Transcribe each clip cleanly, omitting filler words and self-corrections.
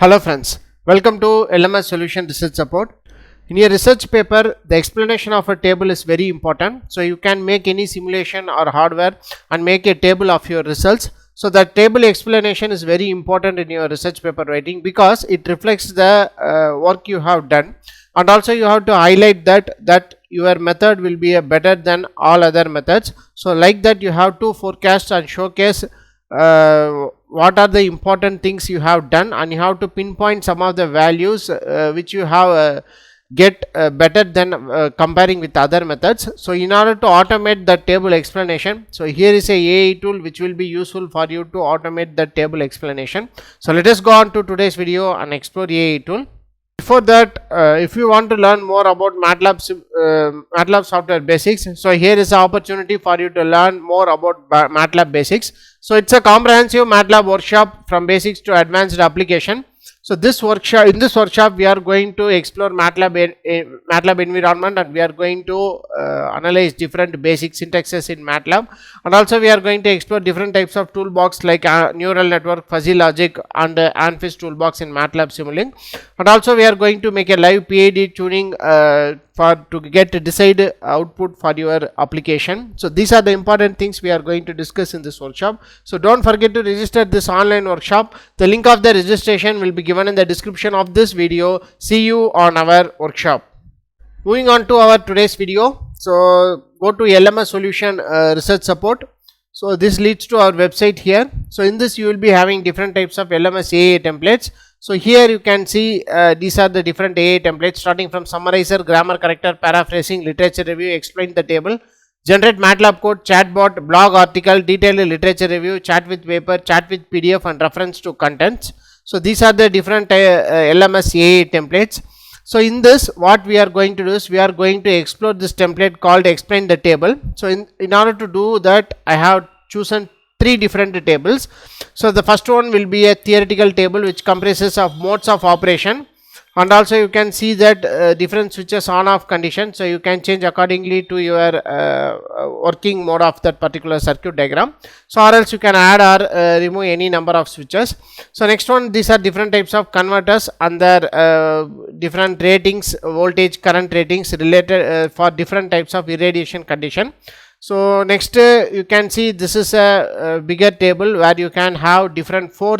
Hello friends, welcome to LMS Solution Research Support. In your research paper, the explanation of a table is very important. So you can make any simulation or hardware and make a table of your results. So that table explanation is very important in your research paper writing because it reflects the work you have done, and also you have to highlight that your method will be better than all other methods. So like that you have to forecast and showcase what are the important things you have done, and you have to pinpoint some of the values which you have get better than comparing with other methods. So in order to automate the table explanation, so here is a AI tool which will be useful for you to automate the table explanation. So let us go on to today's video and explore AI tool. Before that, if you want to learn more about MATLAB software basics, so here is an opportunity for you to learn more about MATLAB basics. So it's a comprehensive MATLAB workshop from basics to advanced application. So in this workshop we are going to explore MATLAB environment, and we are going to analyze different basic syntaxes in MATLAB, and also we are going to explore different types of toolbox like neural network, fuzzy logic, and ANFIS toolbox in MATLAB Simulink, and also we are going to make a live PID tuning to get a desired output for your application. So these are the important things we are going to discuss in this workshop. So don't forget to register this online workshop. The link of the registration will be given in the description of this video. See you on our workshop. Moving on to our today's video. So go to LMS Solution Research Support. So this leads to our website here. So in this you will be having different types of LMS AI templates. So here you can see these are the different AI templates, starting from summarizer, grammar corrector, paraphrasing, literature review, explain the table, generate MATLAB code, chatbot, blog article, detailed literature review, chat with paper, chat with PDF, and reference to contents. So these are the different LMS AI templates. So in this, what we are going to do is we are going to explore this template called explain the table. So in order to do that, I have chosen three different tables. So the first one will be a theoretical table which comprises of modes of operation, and also you can see that different switches on off condition, so you can change accordingly to your working mode of that particular circuit diagram. So or else you can add or remove any number of switches. So next one, these are different types of converters and their different ratings, voltage, current ratings related for different types of irradiation condition. So next you can see this is a bigger table where you can have different four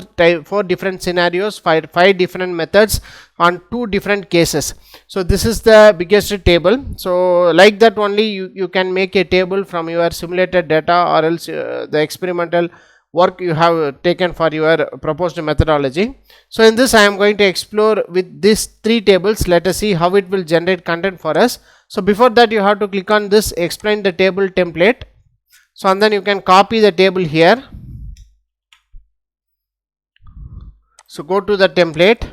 different scenarios, five different methods on 2 different cases. So this is the biggest table. So like that only you can make a table from your simulated data, or else the experimental work you have taken for your proposed methodology. So in this I am going to explore with these 3 tables. Let us see how it will generate content for us. So before that you have to click on this explain the table template. So and then you can copy the table here. So go to the template.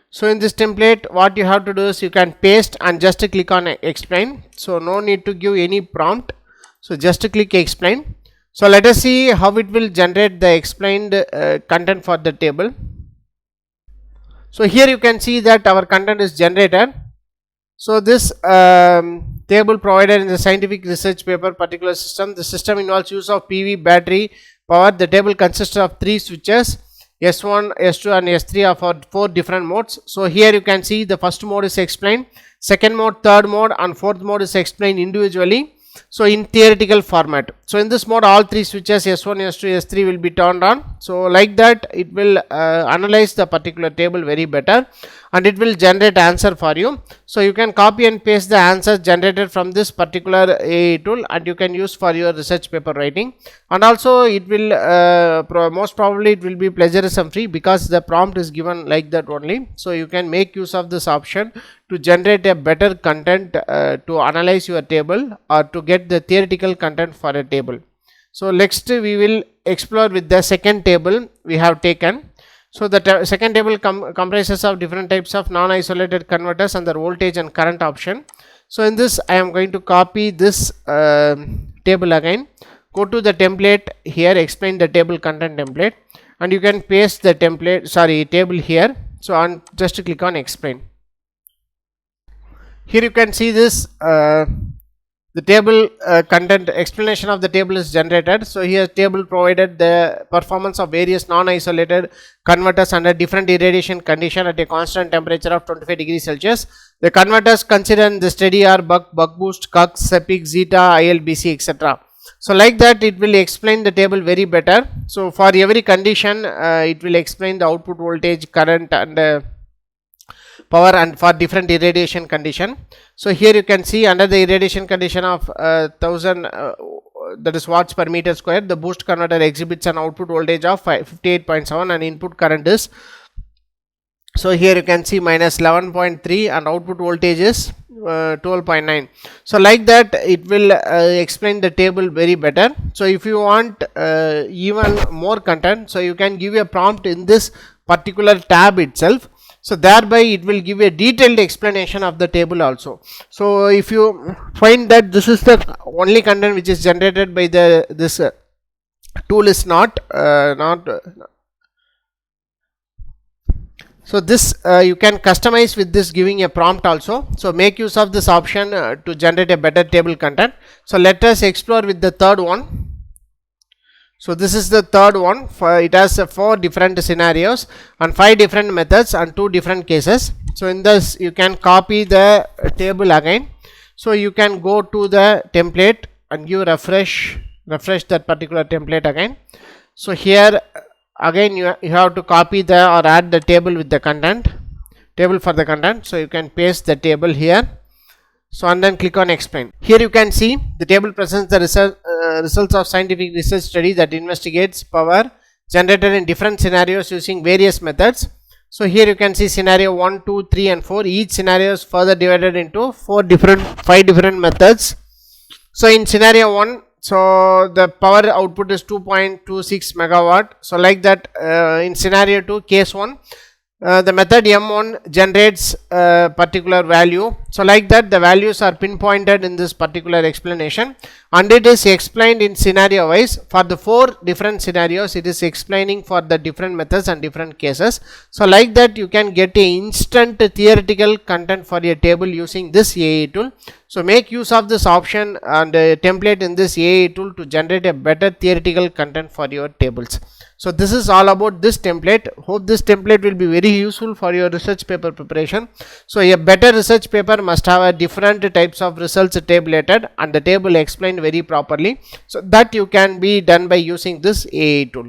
So in this template what you have to do is you can paste and just click on explain. So no need to give any prompt. So just click explain. So let us see how it will generate the explained content for the table. So here you can see that our content is generated. So this table provided in the scientific research paper particular system. The system involves use of PV battery power. The table consists of 3 switches, S1, S2 and S3 are for 4 different modes. So here you can see the first mode is explained, second mode, third mode and fourth mode is explained individually. So in theoretical format. So in this mode all 3 switches S1, S2, S3 will be turned on. So like that it will analyze the particular table very better, and it will generate answer for you. So you can copy and paste the answer generated from this particular AI tool, and you can use for your research paper writing. And also it will most probably it will be plagiarism free because the prompt is given like that only. So you can make use of this option to generate a better content to analyze your table or to get the theoretical content for a table. So next we will explore with the second table we have taken. So the second table comprises of different types of non-isolated converters and their voltage and current option. So in this I am going to copy this table again. Go to the template here, explain the table content template, and you can paste the table here. So on just click on explain. Here you can see this the table content explanation of the table is generated. So here table provided the performance of various non-isolated converters under different irradiation condition at a constant temperature of 25 degrees Celsius. The converters consider the steady R, buck boost, 𝐶𝐞, 𝐸𝐵, 𝐸, IL, BC, etc. So like that it will explain the table very better. So for every condition it will explain the output voltage, current and power, and for different irradiation condition. So here you can see under the irradiation condition of 1000 that is watts per meter square, the boost converter exhibits an output voltage of 58.7 and input current is, so here you can see minus 11.3 and output voltage is 12.9. So like that it will explain the table very better. So if you want even more content, so you can give a prompt in this particular tab itself. So thereby it will give a detailed explanation of the table also. So if you find that this is the only content which is generated by this tool is not so this you can customize with this giving a prompt also. So make use of this option to generate a better table content. So let us explore with the third one. So this is the third one. It has 4 different scenarios and 5 different methods and 2 different cases. So in this you can copy the table again. So you can go to the template and you refresh that particular template again. So here again you have to copy the or add the table with the table for the content. So you can paste the table here. So and then click on explain. Here you can see the table presents the results of scientific research study that investigates power generated in different scenarios using various methods. So here you can see scenario 1, 2, 3 and 4. Each scenario is further divided into 5 different methods. So in scenario 1, so the power output is 2.26 megawatt. So like that in scenario 2, case 1, the method M1 generates a particular value. So like that the values are pinpointed in this particular explanation and it is explained in scenario wise. For the 4 different scenarios it is explaining for the different methods and different cases. So like that you can get a instant theoretical content for your table using this AI tool. So make use of this option and template in this AI tool to generate a better theoretical content for your tables. So this is all about this template. Hope this template will be very useful for your research paper preparation. So a better research paper must have a different types of results tabulated and the table explained very properly. So that you can be done by using this AI tool.